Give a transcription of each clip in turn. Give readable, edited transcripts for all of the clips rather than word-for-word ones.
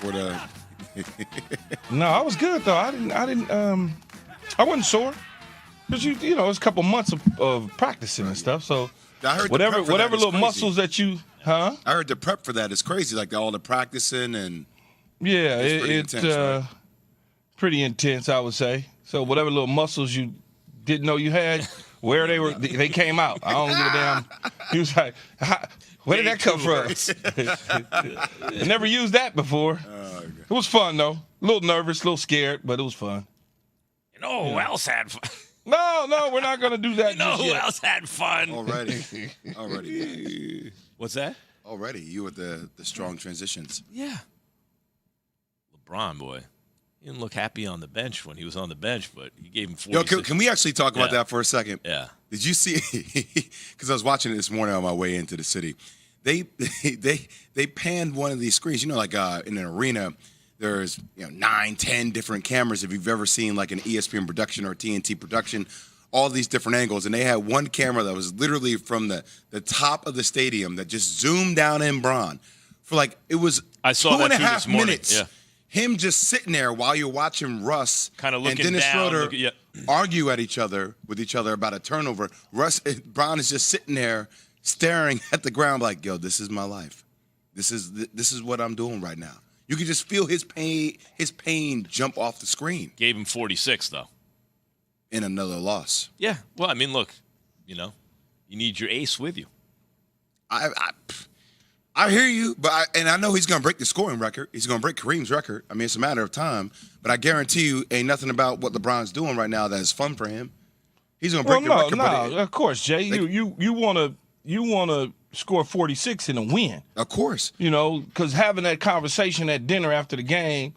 for the. No, I was good though. I wasn't sore because you know it's a couple months of practicing and stuff. So I heard whatever little crazy. muscles that you, huh? I heard the prep for that is crazy, like all the practicing and. Yeah, it's pretty intense, right? pretty intense, I would say. So whatever little muscles you didn't know you had, where they came out. I don't give a damn. He was like, where did that come from? I never used that before. Okay. It was fun though. A little nervous, a little scared, but it was fun. You know who else had fun? No, we're not gonna do that. You know who else had fun? Already. What's that? Already, you with the strong transitions. Yeah. LeBron, boy. He didn't look happy on the bench when he was on the bench, but he gave him 46. Yo, can we actually talk about that for a second? Yeah. Did you see? Because I was watching it this morning on my way into the city. They panned one of these screens. You know, like in an arena, there's 9, 10 different cameras. If you've ever seen like an ESPN production or TNT production, all these different angles, and they had one camera that was literally from the top of the stadium that just zoomed down in Bron for like it was I saw 2.5 minutes. Yeah. Him just sitting there while you're watching Russ kind of looking and Dennis down, Schroeder argue with each other about a turnover. Bron is just sitting there staring at the ground like, yo, this is my life. This is what I'm doing right now. You can just feel his pain jump off the screen. Gave him 46 though. In another loss. Yeah. Well, I mean, look, you need your ace with you. I hear you, but I know he's going to break the scoring record. He's going to break Kareem's record. I mean, it's a matter of time. But I guarantee you, ain't nothing about what LeBron's doing right now that is fun for him. He's going to break the record. No, of course, Jay. You want to score 46 and a win. Of course. Because having that conversation at dinner after the game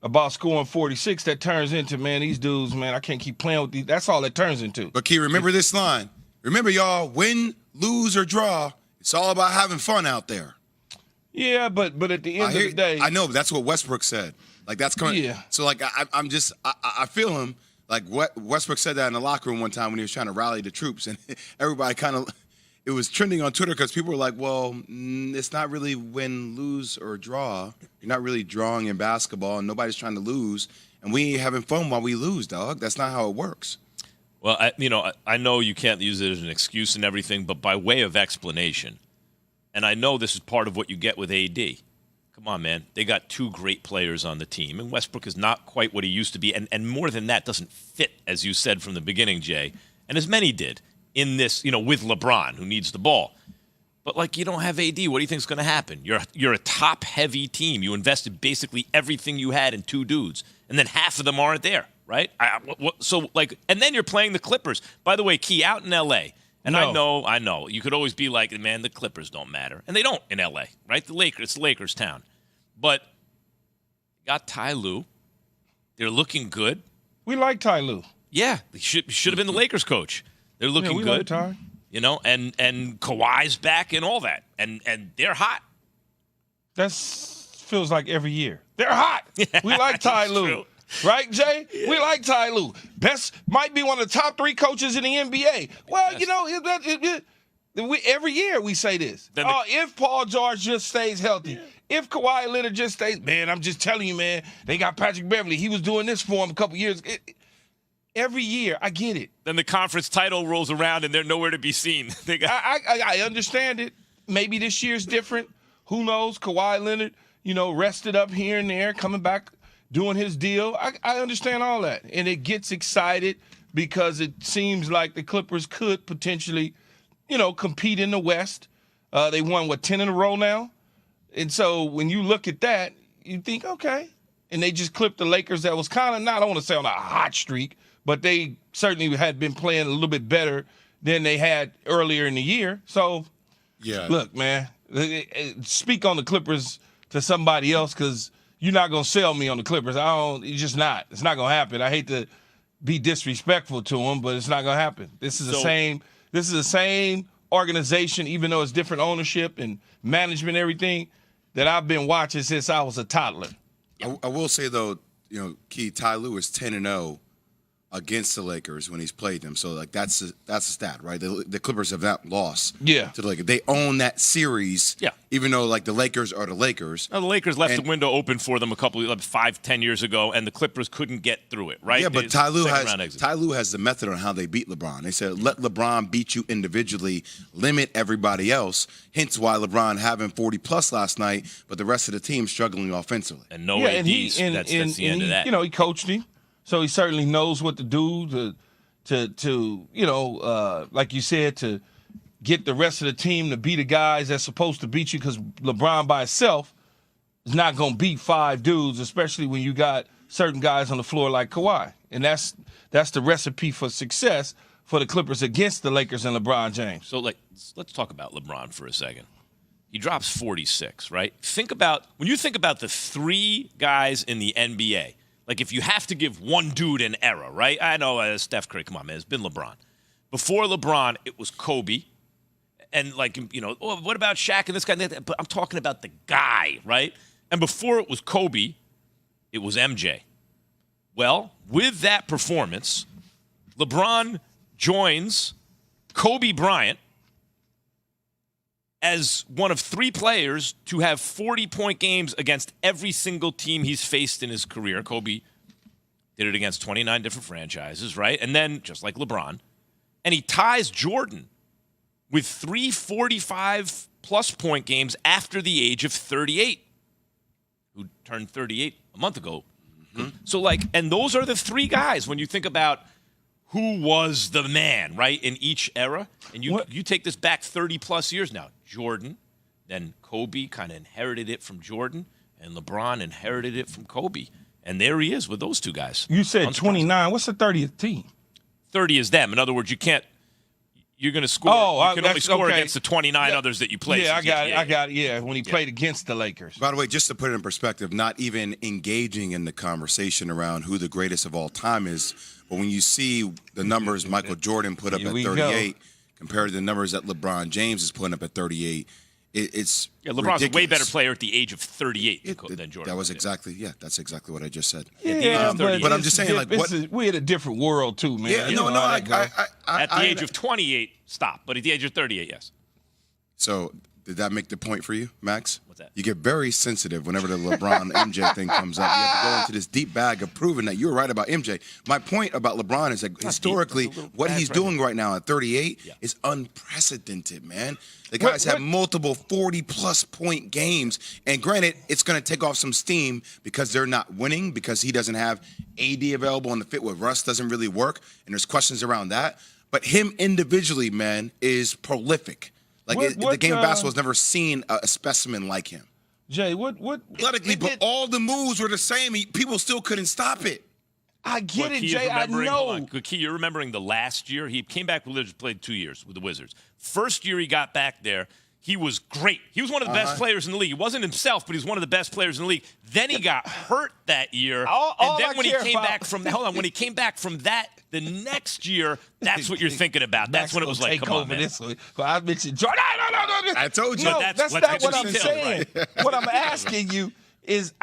about scoring 46, that turns into, man, these dudes, man, I can't keep playing with these. That's all it turns into. But Key, remember this line. Remember, y'all, win, lose, or draw, it's all about having fun out there. Yeah, but at the end of the day. I know, but that's what Westbrook said. Like, that's coming. Yeah. So, like, I feel him. Like, Westbrook said that in the locker room one time when he was trying to rally the troops. And everybody kind of, it was trending on Twitter because people were like, well, it's not really win, lose, or draw. You're not really drawing in basketball, and nobody's trying to lose. And we ain't having fun while we lose, dog. That's not how it works. Well, I know you can't use it as an excuse and everything, but by way of explanation, and I know this is part of what you get with AD. Come on, man. They got 2 great players on the team, and Westbrook is not quite what he used to be, and more than that, doesn't fit, as you said from the beginning, Jay, and as many did in this, with LeBron, who needs the ball. But, like, you don't have AD. What do you think is going to happen? You're a top-heavy team. You invested basically everything you had in 2 dudes, and then half of them aren't there, right? And then you're playing the Clippers. By the way, Key, out in L.A., and no. I know. You could always be like, man, the Clippers don't matter. And they don't in L.A., right? It's the Lakers town. But you got Ty Lue. They're looking good. We like Ty Lue. Yeah. He should have been the Lakers coach. They're looking we good. Like Ty. And Kawhi's back and all that. And they're hot. That feels like every year. They're hot. We like Ty Lue. True. Right, Jay? Yeah. We like Ty Lue. Might be one of the top 3 coaches in the NBA. Well, every year we say this. If Paul George just stays healthy, if Kawhi Leonard just stays, man, I'm just telling you, man, they got Patrick Beverly. He was doing this for him a couple years. Every year, I get it. Then the conference title rolls around and they're nowhere to be seen. I understand it. Maybe this year's different. Who knows? Kawhi Leonard, rested up here and there, coming back, doing his deal. I understand all that. And it gets excited because it seems like the Clippers could potentially, compete in the West. They won, 10 in a row now? And so when you look at that, you think, okay. And they just clipped the Lakers that was kind of not, I don't want to say on a hot streak, but they certainly had been playing a little bit better than they had earlier in the year. So, yeah. Look, man, speak on the Clippers to somebody else because you're not going to sell me on the Clippers. It's just not. It's not going to happen. I hate to be disrespectful to them, but it's not going to happen. This is the same organization, even though it's different ownership and management and everything, that I've been watching since I was a toddler. I will say, though, Key, Ty Lue is 10-0 against the Lakers when he's played them. So, like, that's a stat, right? The Clippers have not lost to the Lakers. They own that series, even though, like, the Lakers are the Lakers. Now, the Lakers left the window open for them 5-10 years ago, and the Clippers couldn't get through it, right? Yeah, but Ty Lue has the method on how they beat LeBron. They said, let LeBron beat you individually, limit everybody else, hence why LeBron having 40-plus last night, but the rest of the team struggling offensively. And no ADs, that's the end of that. You know, he coached him. So he certainly knows what to do to like you said, to get the rest of the team to be the guys that's supposed to beat you, because LeBron by himself is not going to beat 5 dudes, especially when you got certain guys on the floor like Kawhi. And that's the recipe for success for the Clippers against the Lakers and LeBron James. So let's talk about LeBron for a second. He drops 46, right? When you think about the 3 guys in the NBA, like, if you have to give one dude an era, right? I know Steph Curry, come on, man, it's been LeBron. Before LeBron, it was Kobe. And, like, what about Shaq and this guy? But I'm talking about the guy, right? And before it was Kobe, it was MJ. Well, with that performance, LeBron joins Kobe Bryant as one of 3 players to have 40-point games against every single team he's faced in his career. Kobe did it against 29 different franchises, right? And then, just like LeBron, and he ties Jordan with 3 45-plus point games after the age of 38, who turned 38 a month ago. Mm-hmm. So, like, and those are the 3 guys when you think about who was the man, right, in each era. And you take this back 30-plus years now. Jordan, then Kobe kind of inherited it from Jordan, and LeBron inherited it from Kobe. And there he is with those 2 guys. You said 29. What's the 30th team? 30 is them. In other words, you're going to score. You can only score against the 29 others that you play. Yeah, I got it. Yeah, when he played against the Lakers. By the way, just to put it in perspective, not even engaging in the conversation around who the greatest of all time is, but when you see the numbers Michael Jordan put up at 38 compared to the numbers that LeBron James is putting up at 38, it's LeBron's ridiculous. a way better player at the age of 38 than Jordan. That's exactly what I just said. Yeah, but I'm just saying, like, we're in a different world too, man. Yeah, at the age of 28, stop. But at the age of 38, yes. So did that make the point for you, Max? What's that? You get very sensitive whenever the LeBron MJ thing comes up. You have to go into this deep bag of proving that you're right about MJ. My point about LeBron is that historically, what he's doing right now at 38 is unprecedented, man. The guys have multiple 40-plus point games. And granted, it's going to take off some steam because they're not winning, because he doesn't have AD available and the fit with Russ doesn't really work. And there's questions around that. But him individually, man, is prolific. Like, the game of basketball has never seen a specimen like him. Jay, what? Athletically, but all the moves were the same. People still couldn't stop it. I get it, Jay. I know. Key, you're remembering the last year. He came back with the Wizards, played 2 years with the Wizards. First year he got back there, he was great. He was one of the best players in the league. He wasn't himself, but he was one of the best players in the league. Then he got hurt that year. When he came back from that, the next year, that's what you're thinking about. That's when it was like, come on, man. This one. Well, I mentioned Jordan. No. I told you. No, that's not what I'm saying. Right. What I'm asking you is,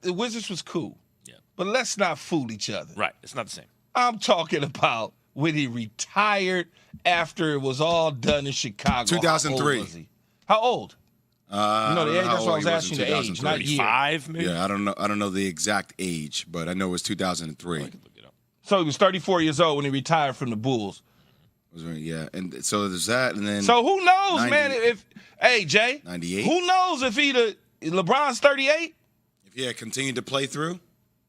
the Wizards was cool. Yeah. But let's not fool each other. Right. It's not the same. I'm talking about when he retired after it was all done in Chicago. 2003. How old? The age. That's what I was asking the age, not year. 35, maybe? Yeah, I don't know the exact age, but I know it was 2003. So he was 34 years old when he retired from the Bulls. Yeah, and so there's that, and then. So who knows, man? Jay, 98. Who knows if LeBron's 38? If he had continued to play through.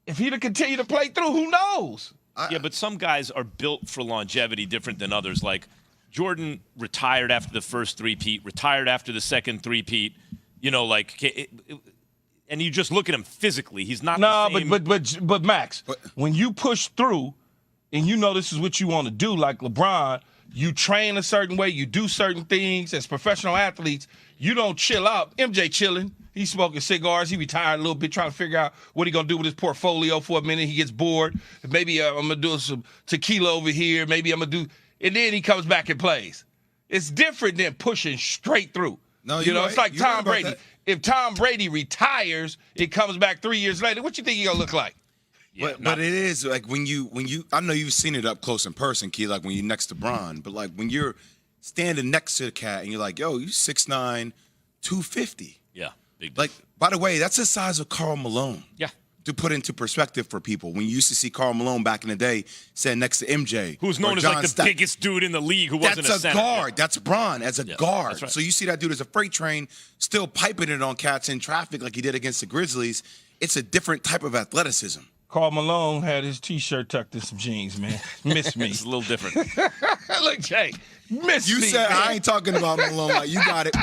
If he'd have continued to play through, who knows? Yeah, but some guys are built for longevity different than others. Like Jordan retired after the first three-peat, retired after the second three-peat. And you just look at him physically. He's not the same. But Max, when you push through and you know this is what you want to do, like LeBron, you train a certain way, you do certain things as professional athletes, you don't chill out. MJ chilling. He's smoking cigars. He retired a little bit, trying to figure out what he's going to do with his portfolio for a minute. He gets bored. Maybe I'm going to do some tequila over here. Maybe I'm going to do – and then he comes back and plays. It's different than pushing straight through. No, it's like Tom Brady. If Tom Brady retires, it comes back 3 years later, what you think he's going to look like? Yeah, but it is like when you I know you've seen it up close in person, Key, like when you're next to Bron, but like when you're standing next to the cat and you're like, yo, you 6'9", 250. Yeah, big. Like, by the way, that's the size of Karl Malone. Yeah. To put into perspective for people, when you used to see Karl Malone back in the day standing next to MJ, who's known as like the biggest dude in the league who wasn't a center. Guard. Yeah. That's Bron as a guard. That's right. So you see that dude as a freight train still piping it on cats in traffic like he did against the Grizzlies. It's a different type of athleticism. Karl Malone had his T-shirt tucked in some jeans, man. Miss me. It's a little different. Look, Jay, miss me. You said man. I ain't talking about Malone. Like, you got it.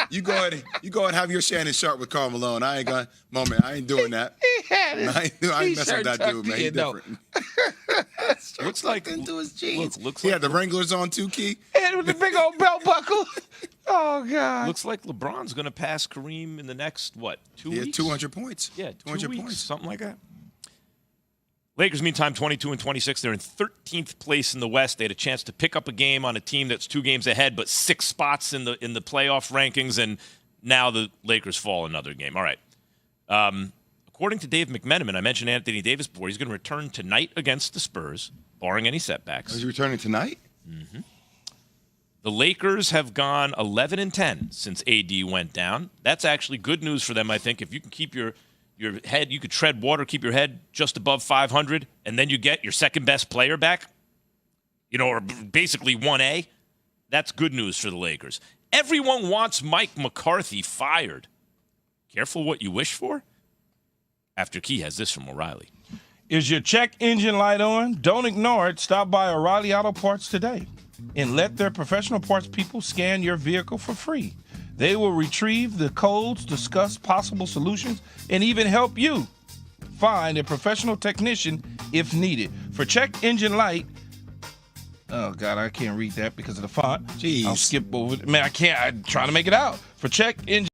You go ahead and have your Shannon Sharp with Karl Malone. I ain't doing that. He had his I ain't messing with that T-shirt dude, man. He's tucked different. Looks like into his jeans. looks He like had the Wranglers on too, Key. And with the big old belt buckle. Oh, God. looks like LeBron's going to pass Kareem in the next 2 He weeks. had 200 points. Yeah, 200 2 weeks, points. something like that. Lakers, meantime, 22 and 26. They're in 13th place in the West. They had a chance to pick up a game on a team that's 2 games ahead, but 6 spots in the playoff rankings, and now the Lakers fall another game. All right. According to Dave McMenamin, I mentioned Anthony Davis before. He's going to return tonight against the Spurs, barring any setbacks. Is he returning tonight? Mm-hmm. The Lakers have gone 11 and 10 since AD went down. That's actually good news for them, I think. If you can keep your head, you could tread water, keep your head just above 500, and then you get your second best player back, or basically 1A. That's good news for the Lakers. Everyone wants Mike McCarthy fired. Careful what you wish for. After Key has this from O'Reilly. Is your check engine light on? Don't ignore it. Stop by O'Reilly Auto Parts today and let their professional parts people scan your vehicle for free. They will retrieve the codes, discuss possible solutions, and even help you find a professional technician if needed. For check engine light, oh, God, I can't read that because of the font. Jeez. I'll skip over it. Man, I can't. I'm trying to make it out. For check engine